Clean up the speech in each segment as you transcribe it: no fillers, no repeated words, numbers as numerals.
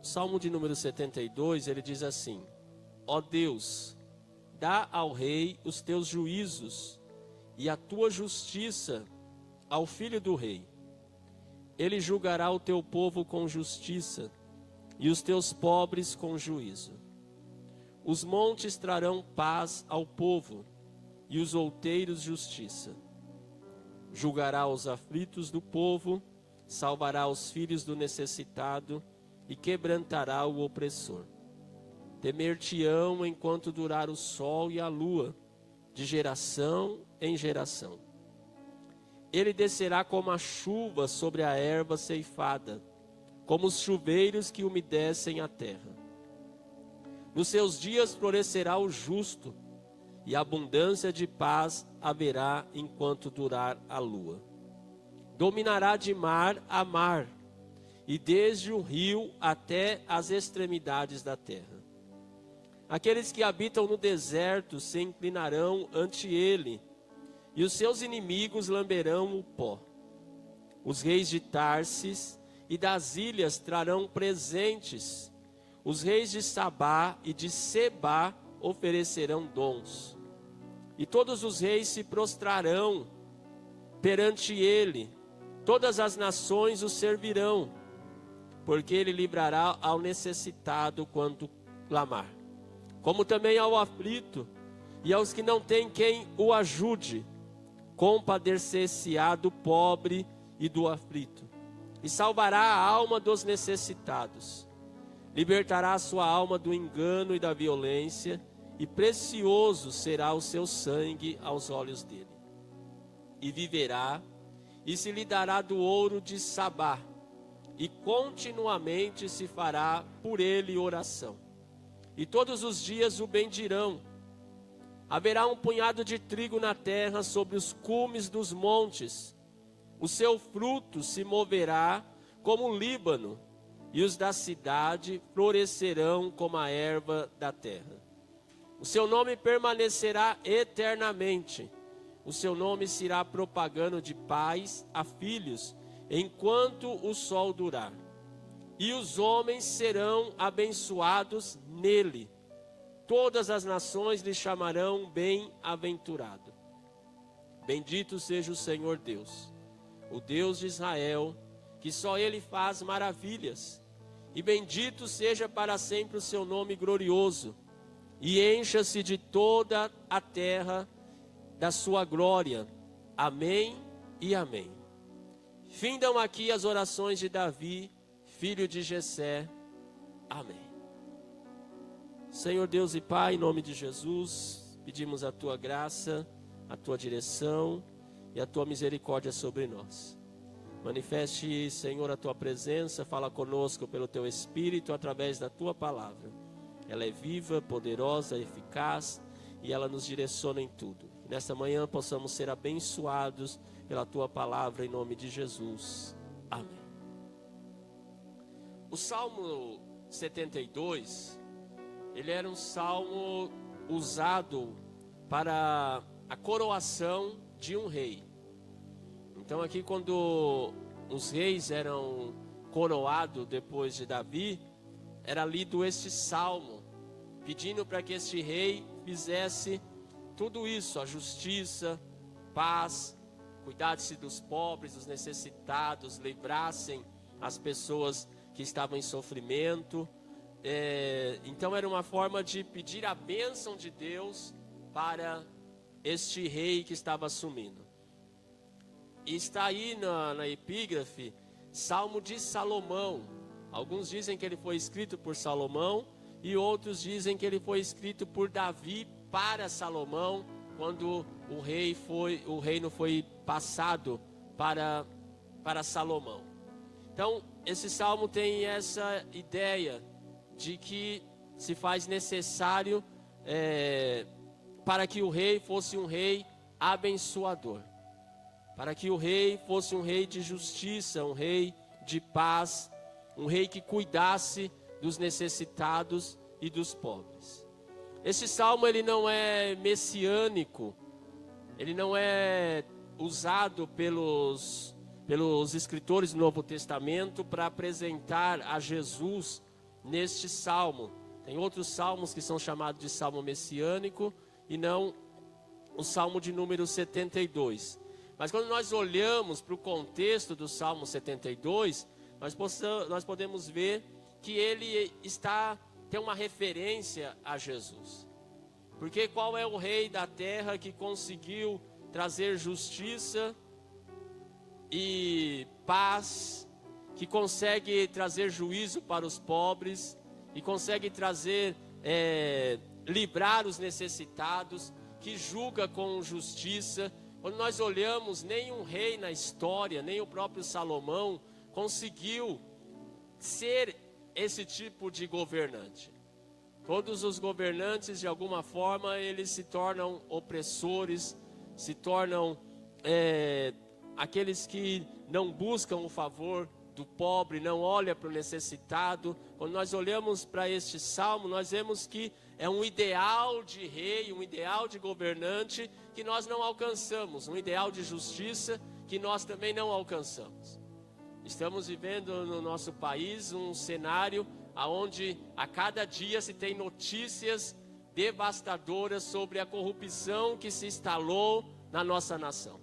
Salmo de número 72, ele diz assim: ó Deus, dá ao rei os teus juízos e a tua justiça ao filho do rei. Ele julgará o teu povo com justiça e os teus pobres com juízo. Os montes trarão paz ao povo e os outeiros justiça. Julgará os aflitos do povo, salvará os filhos do necessitado e quebrantará o opressor. Temer-te-ão enquanto durar o sol e a lua, de geração em geração. Ele descerá como a chuva sobre a erva ceifada, como os chuveiros que umedecem a terra. Nos seus dias florescerá o justo, e abundância de paz haverá enquanto durar a lua. Dominará de mar a mar, e desde o rio até as extremidades da terra. Aqueles que habitam no deserto se inclinarão ante ele, e os seus inimigos lamberão o pó. Os reis de Tarsis e das ilhas trarão presentes. Os reis de Sabá e de Sebá oferecerão dons. E todos os reis se prostrarão perante ele. Todas as nações o servirão, porque ele livrará ao necessitado quando clamar, como também ao aflito e aos que não têm quem o ajude. Compadecer-se-á do pobre e do aflito, e salvará a alma dos necessitados. Libertará a sua alma do engano e da violência, e precioso será o seu sangue aos olhos dele. E viverá, e se lhe dará do ouro de Sabá, e continuamente se fará por ele oração. E todos os dias o bendirão. Haverá um punhado de trigo na terra sobre os cumes dos montes. O seu fruto se moverá como o Líbano, e os da cidade florescerão como a erva da terra. O seu nome permanecerá eternamente. O seu nome se irá propagando de pais a filhos, enquanto o sol durar. E os homens serão abençoados nele. Todas as nações lhe chamarão bem-aventurado. Bendito seja o Senhor Deus, o Deus de Israel, que só ele faz maravilhas. E bendito seja para sempre o seu nome glorioso. E encha-se de toda a terra da sua glória. Amém e amém. Findam aqui as orações de Davi, filho de Jessé. Amém. Senhor Deus e Pai, em nome de Jesus, pedimos a Tua graça, a Tua direção e a Tua misericórdia sobre nós. Manifeste, Senhor, a Tua presença, fala conosco pelo Teu Espírito através da Tua palavra. Ela é viva, poderosa, eficaz e ela nos direciona em tudo. Que nesta manhã possamos ser abençoados pela Tua palavra em nome de Jesus. Amém. O Salmo 72, ele era um salmo usado para a coroação de um rei. Então aqui quando os reis eram coroados depois de Davi, era lido este salmo, pedindo para que este rei fizesse tudo isso, a justiça, paz, cuidasse dos pobres, dos necessitados, livrassem as pessoas que estavam em sofrimento. Então era uma forma de pedir a bênção de Deus para este rei que estava assumindo. E está aí na epígrafe, Salmo de Salomão. Alguns dizem que ele foi escrito por Salomão e outros dizem que ele foi escrito por Davi para Salomão, quando o reino foi passado para Salomão. Então, esse salmo tem essa ideia de que se faz necessário para que o rei fosse um rei abençoador, para que o rei fosse um rei de justiça, um rei de paz, um rei que cuidasse dos necessitados e dos pobres. Esse salmo ele não é messiânico, ele não é usado pelos escritores do Novo Testamento para apresentar a Jesus neste salmo. Tem outros salmos que são chamados de salmo messiânico e não o salmo de número 72. Mas quando nós olhamos para o contexto do salmo 72, nós podemos ver que ele tem uma referência a Jesus. Porque qual é o rei da terra que conseguiu trazer justiça e paz, que consegue trazer juízo para os pobres, e consegue trazer, livrar os necessitados, que julga com justiça? Quando nós olhamos, nenhum rei na história, nem o próprio Salomão, conseguiu ser esse tipo de governante. Todos os governantes, de alguma forma, eles se tornam opressores, se tornam aqueles que não buscam o favor do pobre, não olham para o necessitado. Quando nós olhamos para este salmo, nós vemos que é um ideal de rei, um ideal de governante que nós não alcançamos, um ideal de justiça que nós também não alcançamos. Estamos vivendo no nosso país um cenário onde a cada dia se tem notícias devastadoras sobre a corrupção que se instalou na nossa nação.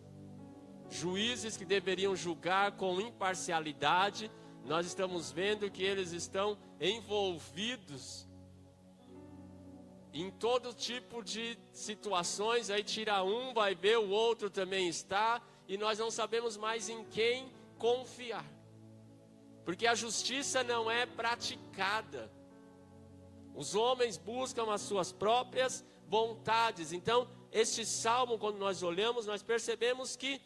Juízes que deveriam julgar com imparcialidade, nós estamos vendo que eles estão envolvidos em todo tipo de situações. Aí tira um, vai ver, o outro também está, e nós não sabemos mais em quem confiar, porque a justiça não é praticada. Os homens buscam as suas próprias vontades. Então, este salmo, quando nós olhamos, nós percebemos que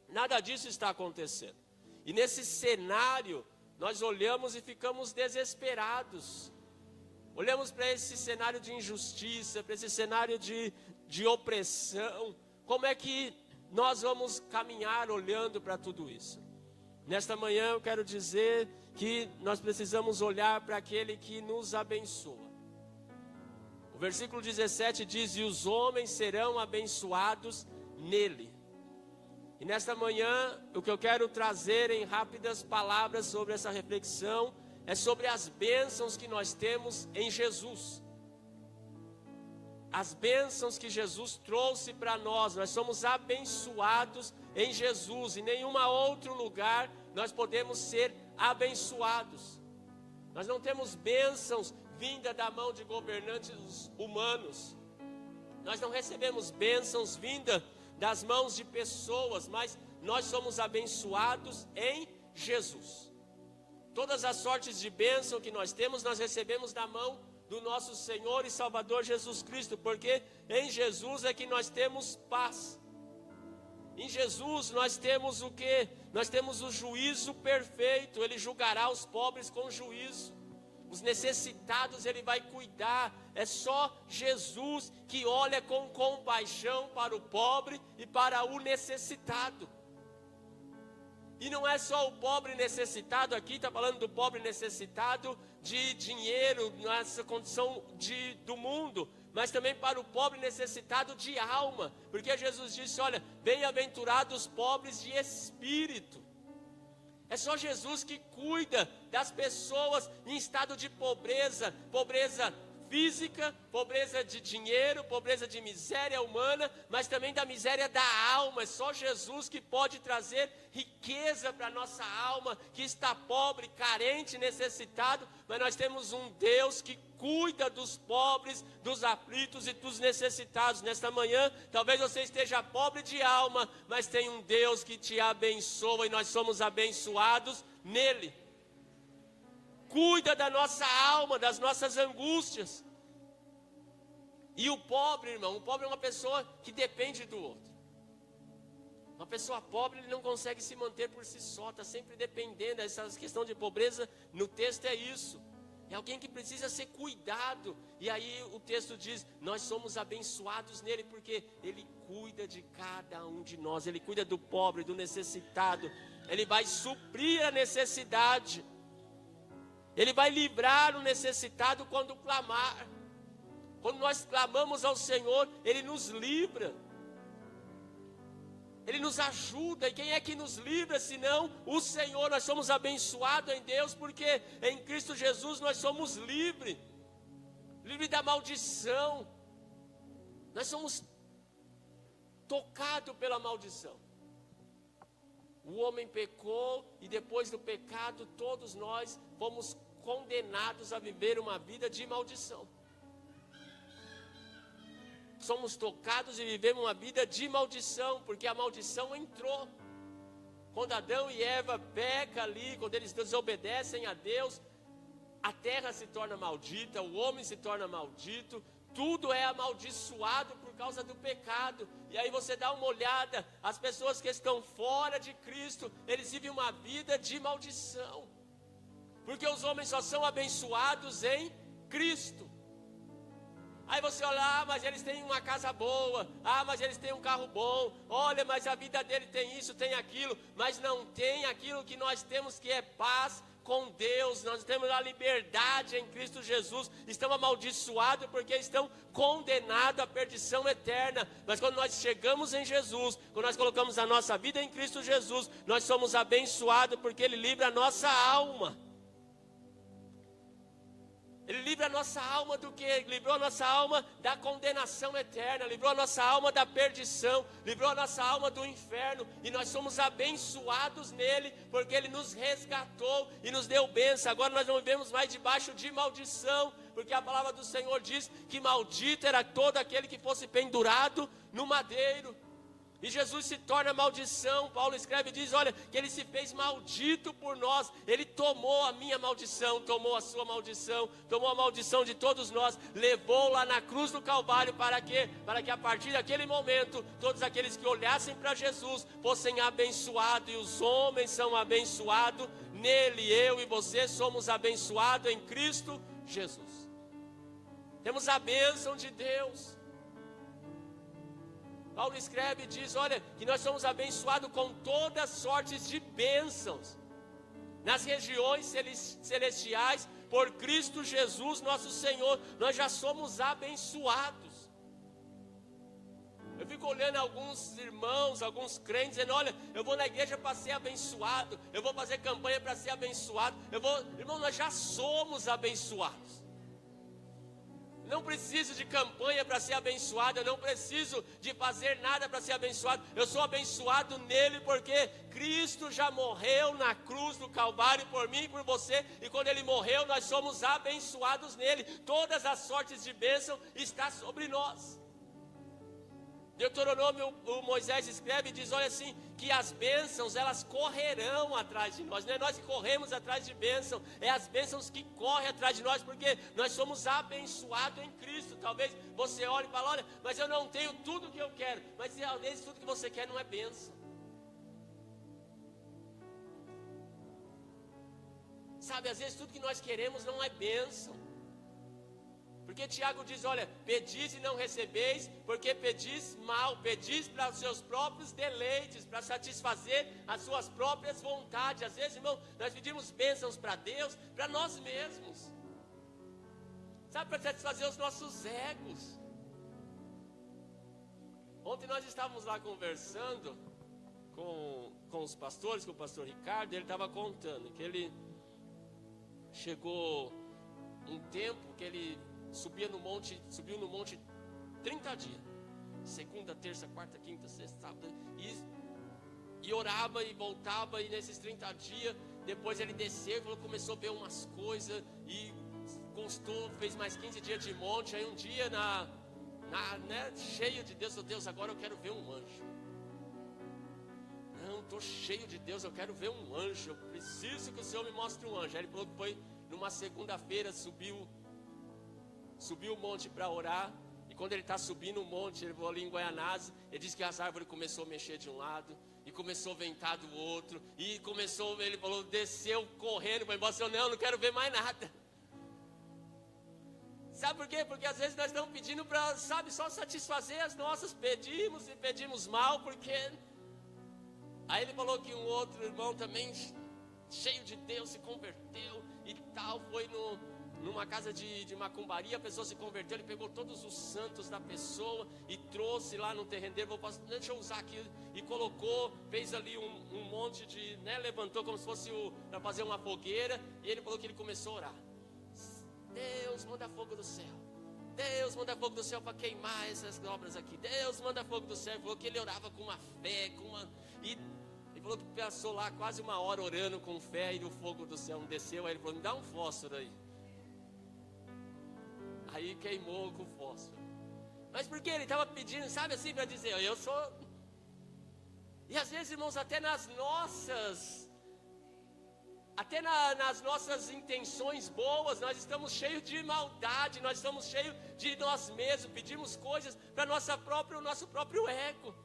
nada disso está acontecendo. E nesse cenário, nós olhamos e ficamos desesperados. Olhamos para esse cenário de injustiça, para esse cenário de opressão. Como é que nós vamos caminhar olhando para tudo isso? Nesta manhã eu quero dizer que nós precisamos olhar para aquele que nos abençoa. O versículo 17 diz: e os homens serão abençoados nele. E nesta manhã, o que eu quero trazer em rápidas palavras sobre essa reflexão é sobre as bênçãos que nós temos em Jesus. As bênçãos que Jesus trouxe para nós. Nós somos abençoados em Jesus. Em nenhum outro lugar nós podemos ser abençoados. Nós não temos bênçãos vinda da mão de governantes humanos. Nós não recebemos bênçãos vinda das mãos de pessoas, mas nós somos abençoados em Jesus. Todas as sortes de bênção que nós temos, nós recebemos da mão do nosso Senhor e Salvador Jesus Cristo, porque em Jesus é que nós temos paz. Em Jesus nós temos o quê? Nós temos o juízo perfeito. Ele julgará os pobres com juízo. Os necessitados Ele vai cuidar. É só Jesus que olha com compaixão para o pobre e para o necessitado. E não é só o pobre necessitado, aqui está falando do pobre necessitado de dinheiro, nessa condição do mundo, mas também para o pobre necessitado de alma, porque Jesus disse: olha, bem-aventurados os pobres de espírito. É só Jesus que cuida das pessoas em estado de pobreza, pobreza física, pobreza de dinheiro, pobreza de miséria humana, mas também da miséria da alma. É só Jesus que pode trazer riqueza para a nossa alma, que está pobre, carente, necessitado, mas nós temos um Deus que cuida dos pobres, dos aflitos e dos necessitados. Nesta manhã, talvez você esteja pobre de alma, mas tem um Deus que te abençoa e nós somos abençoados nele. Cuida da nossa alma, das nossas angústias. E o pobre, irmão, o pobre é uma pessoa que depende do outro. Uma pessoa pobre, ele não consegue se manter por si só, está sempre dependendo. Essa questão de pobreza no texto é isso. É alguém que precisa ser cuidado. E aí o texto diz: nós somos abençoados nele, porque ele cuida de cada um de nós. Ele cuida do pobre, do necessitado. Ele vai suprir a necessidade. Ele vai livrar o necessitado quando clamar. Quando nós clamamos ao Senhor, Ele nos livra. Ele nos ajuda, e quem é que nos livra senão o Senhor? Nós somos abençoados em Deus, porque em Cristo Jesus nós somos livres da maldição. Nós somos tocados pela maldição. O homem pecou, e depois do pecado todos nós fomos condenados a viver uma vida de maldição. Somos tocados e vivemos uma vida de maldição, porque a maldição entrou. Quando Adão e Eva pecam ali, quando eles desobedecem a Deus, a terra se torna maldita, o homem se torna maldito, tudo é amaldiçoado por causa do pecado. E aí você dá uma olhada, as pessoas que estão fora de Cristo, eles vivem uma vida de maldição, porque os homens só são abençoados em Cristo. Aí você olha, mas eles têm uma casa boa, mas eles têm um carro bom, olha, mas a vida dele tem isso, tem aquilo, mas não tem aquilo que nós temos, que é paz com Deus. Nós temos a liberdade em Cristo Jesus. Estão amaldiçoados porque estão condenados à perdição eterna. Mas quando nós chegamos em Jesus, quando nós colocamos a nossa vida em Cristo Jesus, nós somos abençoados, porque Ele livra a nossa alma. Ele livra a nossa alma do que? Livrou a nossa alma da condenação eterna, livrou a nossa alma da perdição, livrou a nossa alma do inferno, e nós somos abençoados nele, porque ele nos resgatou e nos deu bênção. Agora nós não vivemos mais debaixo de maldição, porque a palavra do Senhor diz que maldito era todo aquele que fosse pendurado no madeiro. E Jesus se torna maldição. Paulo escreve e diz, olha, que ele se fez maldito por nós. Ele tomou a minha maldição, tomou a sua maldição, tomou a maldição de todos nós, levou lá na cruz do Calvário. Para quê? Para que a partir daquele momento, todos aqueles que olhassem para Jesus fossem abençoados. E os homens são abençoados nele. Eu e você somos abençoados em Cristo Jesus. Temos a bênção de Deus. Paulo escreve e diz, olha, que nós somos abençoados com todas as sortes de bênçãos nas regiões celestiais, por Cristo Jesus nosso Senhor. Nós já somos abençoados. Eu fico olhando alguns irmãos, alguns crentes, dizendo, olha, eu vou na igreja para ser abençoado, eu vou fazer campanha para ser abençoado. Irmão, nós já somos abençoados. Não preciso de campanha para ser abençoado, eu não preciso de fazer nada para ser abençoado. Eu sou abençoado nele, porque Cristo já morreu na cruz do Calvário por mim e por você, e quando ele morreu nós somos abençoados nele. Todas as sortes de bênção estão sobre nós. Deuteronômio, o Moisés escreve e diz, olha assim, que as bênçãos elas correrão atrás de nós. Não é nós que corremos atrás de bênção, é as bênçãos que correm atrás de nós, porque nós somos abençoados em Cristo. Talvez você olhe e fale, olha, mas eu não tenho tudo o que eu quero. Mas às vezes tudo que você quer não é bênção. Sabe, às vezes tudo que nós queremos não é bênção. Porque Tiago diz, olha, pedis e não recebeis, porque pedis mal, pedis para os seus próprios deleites, para satisfazer as suas próprias vontades. Às vezes, irmão, nós pedimos bênçãos para Deus, para nós mesmos. Sabe, para satisfazer os nossos egos. Ontem nós estávamos lá conversando com os pastores, com o pastor Ricardo, e ele estava contando que ele chegou um tempo que ele subiu no monte 30 dias, segunda, terça, quarta, quinta, sexta, sábado, e orava e voltava, e nesses 30 dias, depois ele desceu e começou a ver umas coisas, e constou, fez mais 15 dias de monte. Aí um dia, cheio de Deus, Deus, agora eu quero ver um anjo. Não, estou cheio de Deus, eu quero ver um anjo, eu preciso que o Senhor me mostre um anjo. Aí ele falou que foi numa segunda-feira, subiu o monte para orar, e quando ele está subindo o monte, ele falou ali em Guaianazes, ele disse que as árvores começou a mexer de um lado, e começou a ventar do outro, e ele falou, desceu correndo, foi embora, não quero ver mais nada. Sabe por quê? Porque às vezes nós estamos pedindo para, só satisfazer as nossas, pedimos e pedimos mal, porque... Aí ele falou que um outro irmão também, cheio de Deus, se converteu e tal, foi numa casa de macumbaria, a pessoa se converteu, ele pegou todos os santos da pessoa e trouxe lá no terrendeiro, deixa eu usar aqui, e colocou, fez ali um monte de, levantou como se fosse para fazer uma fogueira, e ele falou que ele começou a orar. Deus, manda fogo do céu. Deus, manda fogo do céu para queimar essas obras aqui. Deus, manda fogo do céu. Ele falou que ele orava com uma fé, e ele falou que passou lá quase uma hora orando com fé, e o fogo do céu não desceu. Aí ele falou, me dá um fósforo aí. Aí queimou com fósforo. Mas por que ele estava pedindo, sabe assim, para dizer, eu sou... E às vezes, irmãos, até nas nossas intenções boas, nós estamos cheios de maldade, nós estamos cheios de nós mesmos, pedimos coisas para o nosso próprio ego.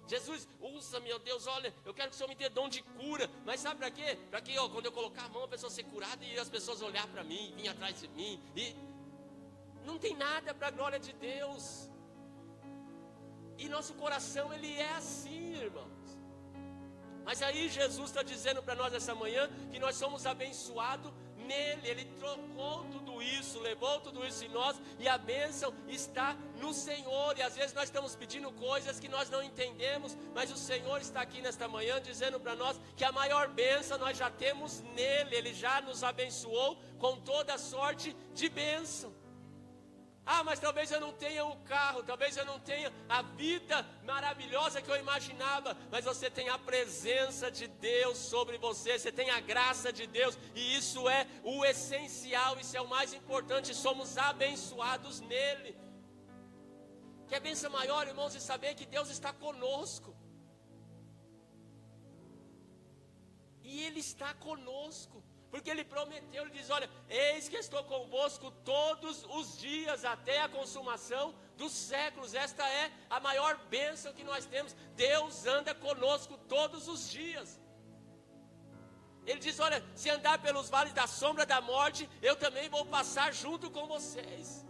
Jesus, usa, meu Deus, olha, eu quero que o Senhor me dê dom de cura. Mas sabe para quê? Para que quando eu colocar a mão, a pessoa ser curada e as pessoas olhar para mim, vir atrás de mim. E não tem nada para a glória de Deus. E nosso coração, ele é assim, irmãos. Mas aí Jesus está dizendo para nós essa manhã que nós somos abençoados nele. Ele trocou tudo isso, levou tudo isso em nós, e a bênção está no Senhor. E às vezes nós estamos pedindo coisas que nós não entendemos, mas o Senhor está aqui nesta manhã dizendo para nós que a maior bênção nós já temos nele. Ele já nos abençoou com toda sorte de bênção. Ah, mas talvez eu não tenha um carro, talvez eu não tenha a vida maravilhosa que eu imaginava, mas você tem a presença de Deus sobre você, você tem a graça de Deus, e isso é o essencial, isso é o mais importante, somos abençoados nele. Que é bênção maior, irmãos, de saber que Deus está conosco. E Ele está conosco. Porque Ele prometeu, Ele diz, olha, eis que estou convosco todos os dias até a consumação dos séculos. Esta é a maior bênção que nós temos. Deus anda conosco todos os dias. Ele diz, olha, se andar pelos vales da sombra da morte, eu também vou passar junto com vocês.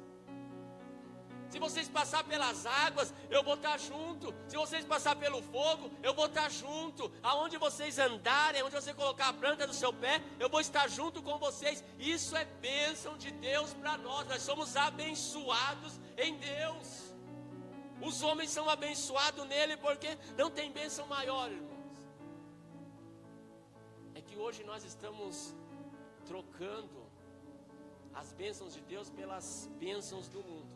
Se vocês passar pelas águas, eu vou estar junto. Se vocês passar pelo fogo, eu vou estar junto. Aonde vocês andarem, onde você colocar a planta do seu pé, eu vou estar junto com vocês. Isso é bênção de Deus para nós. Nós somos abençoados em Deus. Os homens são abençoados nele porque não tem bênção maior, irmãos. É que hoje nós estamos trocando as bênçãos de Deus pelas bênçãos do mundo.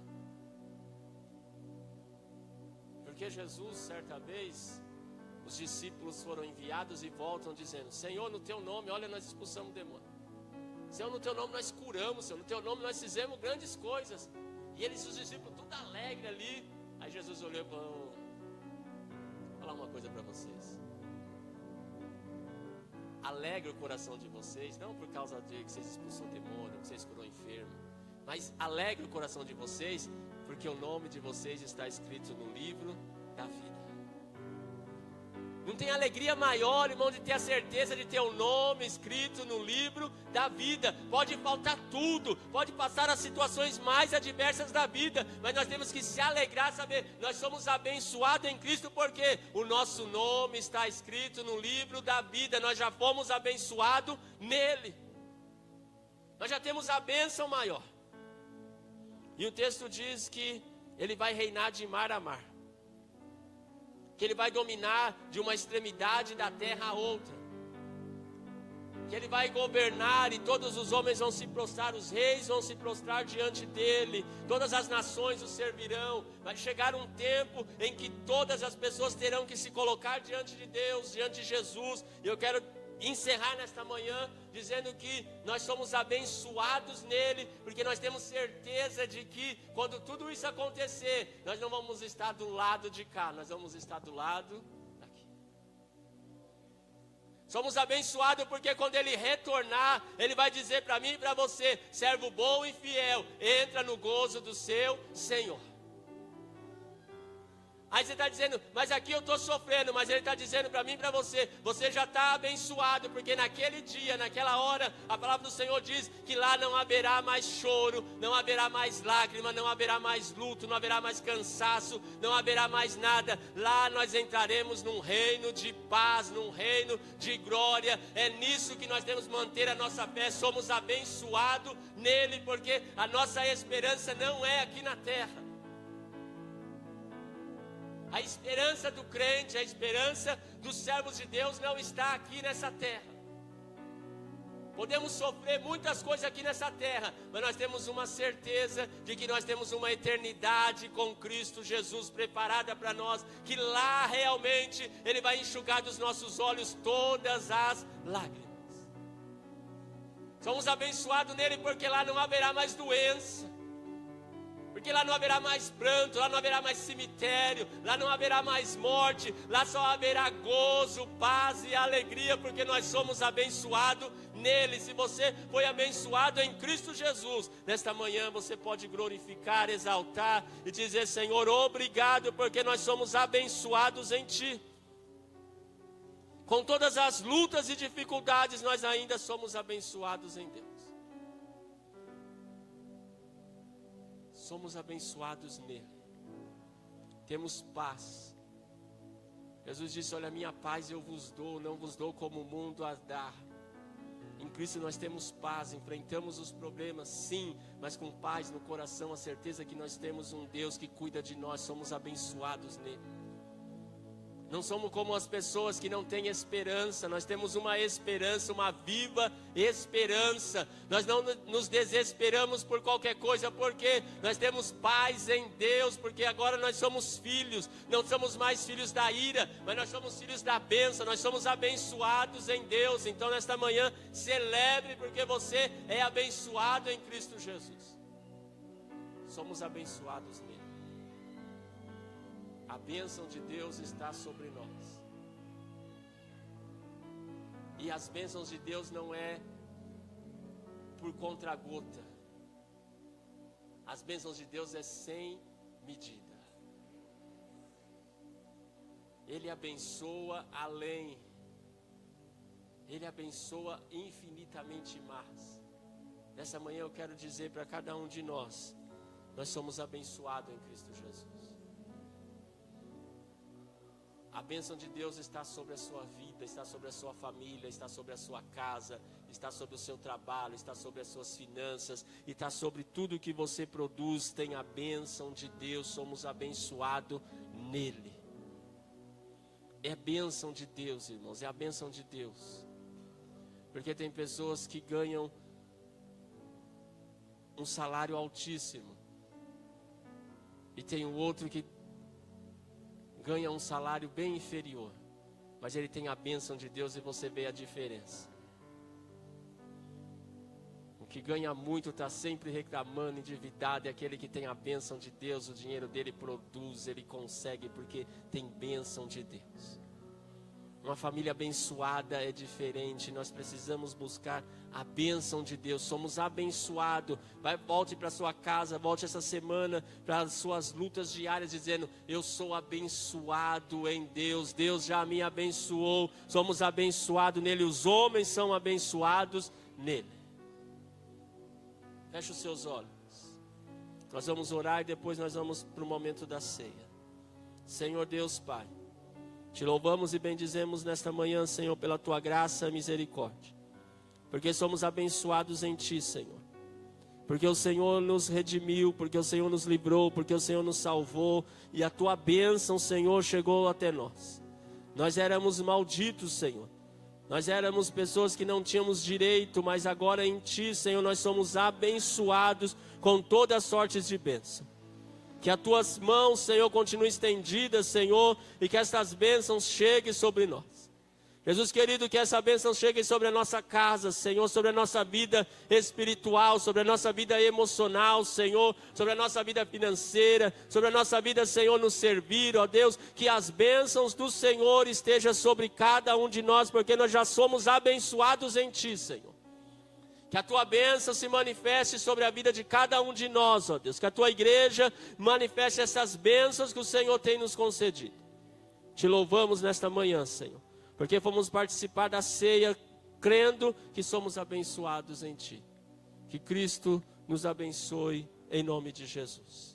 Porque Jesus, certa vez, os discípulos foram enviados e voltam dizendo, Senhor, no teu nome, olha, nós expulsamos o demônio. Senhor, no teu nome nós curamos, Senhor, no teu nome nós fizemos grandes coisas. E eles, os discípulos, tudo alegre ali. Aí Jesus olhou e falou, vou falar uma coisa para vocês. Alegre o coração de vocês, não por causa de que vocês expulsou o demônio, que vocês curou o enfermo, mas alegre o coração de vocês, porque o nome de vocês está escrito no livro da vida. Não tem alegria maior, irmão, de ter a certeza de ter o nome escrito no livro da vida. Pode faltar tudo, pode passar as situações mais adversas da vida, mas nós temos que se alegrar, saber, nós somos abençoados em Cristo, porque o nosso nome está escrito no livro da vida. Nós já fomos abençoados nele. Nós já temos a bênção maior. E o texto diz que Ele vai reinar de mar a mar. Que Ele vai dominar de uma extremidade da terra a outra. Que Ele vai governar e todos os homens vão se prostrar, os reis vão se prostrar diante dEle. Todas as nações o servirão. Vai chegar um tempo em que todas as pessoas terão que se colocar diante de Deus, diante de Jesus. E eu quero encerrar nesta manhã dizendo que nós somos abençoados nele, porque nós temos certeza de que quando tudo isso acontecer, nós não vamos estar do lado de cá, nós vamos estar do lado daqui. Somos abençoados porque quando ele retornar, ele vai dizer para mim e para você, servo bom e fiel, entra no gozo do seu Senhor. Aí você está dizendo, mas aqui eu estou sofrendo, mas Ele está dizendo para mim e para você, você já está abençoado, porque naquele dia, naquela hora, a palavra do Senhor diz que lá não haverá mais choro, não haverá mais lágrima, não haverá mais luto, não haverá mais cansaço, não haverá mais nada. Lá nós entraremos num reino de paz, num reino de glória. É nisso que nós temos que manter a nossa fé, somos abençoados nele, porque a nossa esperança não é aqui na terra. A esperança do crente, a esperança dos servos de Deus não está aqui nessa terra. Podemos sofrer muitas coisas aqui nessa terra, mas nós temos uma certeza de que nós temos uma eternidade com Cristo Jesus preparada para nós, que lá realmente Ele vai enxugar dos nossos olhos todas as lágrimas. Somos abençoados nele porque lá não haverá mais doença. Porque lá não haverá mais pranto, lá não haverá mais cemitério, lá não haverá mais morte, lá só haverá gozo, paz e alegria, porque nós somos abençoados nele. Se você foi abençoado em Cristo Jesus, nesta manhã você pode glorificar, exaltar e dizer: Senhor, obrigado, porque nós somos abençoados em Ti. Com todas as lutas e dificuldades, nós ainda somos abençoados em Deus. Somos abençoados nele. Temos paz. Jesus disse: olha, minha paz eu vos dou, não vos dou como o mundo a dá. Em Cristo nós temos paz, enfrentamos os problemas, sim, mas com paz no coração, a certeza que nós temos um Deus que cuida de nós, somos abençoados nele. Não somos como as pessoas que não têm esperança. Nós temos uma esperança, uma viva esperança. Nós não nos desesperamos por qualquer coisa, porque nós temos paz em Deus, porque agora nós somos filhos. Não somos mais filhos da ira, mas nós somos filhos da bênção. Nós somos abençoados em Deus. Então nesta manhã, celebre, porque você é abençoado em Cristo Jesus. Somos abençoados nele. A bênção de Deus está sobre nós. E as bênçãos de Deus não é por contra-gota. As bênçãos de Deus é sem medida. Ele abençoa além. Ele abençoa infinitamente mais. Nessa manhã eu quero dizer para cada um de nós: nós somos abençoados em Cristo Jesus. A bênção de Deus está sobre a sua vida, está sobre a sua família, está sobre a sua casa, está sobre o seu trabalho, está sobre as suas finanças, e está sobre tudo que você produz. Tem a bênção de Deus, somos abençoados nele. É a bênção de Deus, irmãos, é a bênção de Deus. Porque tem pessoas que ganham um salário altíssimo, e tem o outro que ganha um salário bem inferior, mas ele tem a bênção de Deus, e você vê a diferença. O que ganha muito está sempre reclamando, endividado, e aquele que tem a bênção de Deus, o dinheiro dele produz, ele consegue, porque tem bênção de Deus. Uma família abençoada é diferente. Nós precisamos buscar a bênção de Deus. Somos abençoados. Volte para sua casa, volte essa semana para as suas lutas diárias, dizendo: eu sou abençoado em Deus. Deus já me abençoou. Somos abençoados nele. Os homens são abençoados nele. Feche os seus olhos. Nós vamos orar e depois nós vamos para o momento da ceia. Senhor Deus Pai, te louvamos e bendizemos nesta manhã, Senhor, pela Tua graça e misericórdia. Porque somos abençoados em Ti, Senhor. Porque o Senhor nos redimiu, porque o Senhor nos livrou, porque o Senhor nos salvou. E a Tua bênção, Senhor, chegou até nós. Nós éramos malditos, Senhor. Nós éramos pessoas que não tínhamos direito, mas agora em Ti, Senhor, nós somos abençoados com todas as sortes de bênção. Que as Tuas mãos, Senhor, continuem estendidas, Senhor, e que estas bênçãos cheguem sobre nós. Jesus querido, que essa bênção chegue sobre a nossa casa, Senhor, sobre a nossa vida espiritual, sobre a nossa vida emocional, Senhor, sobre a nossa vida financeira, sobre a nossa vida, Senhor, no servir, ó Deus, que as bênçãos do Senhor estejam sobre cada um de nós, porque nós já somos abençoados em Ti, Senhor. Que a tua bênção se manifeste sobre a vida de cada um de nós, ó Deus. Que a tua igreja manifeste essas bênçãos que o Senhor tem nos concedido. Te louvamos nesta manhã, Senhor, porque fomos participar da ceia, crendo que somos abençoados em Ti. Que Cristo nos abençoe em nome de Jesus.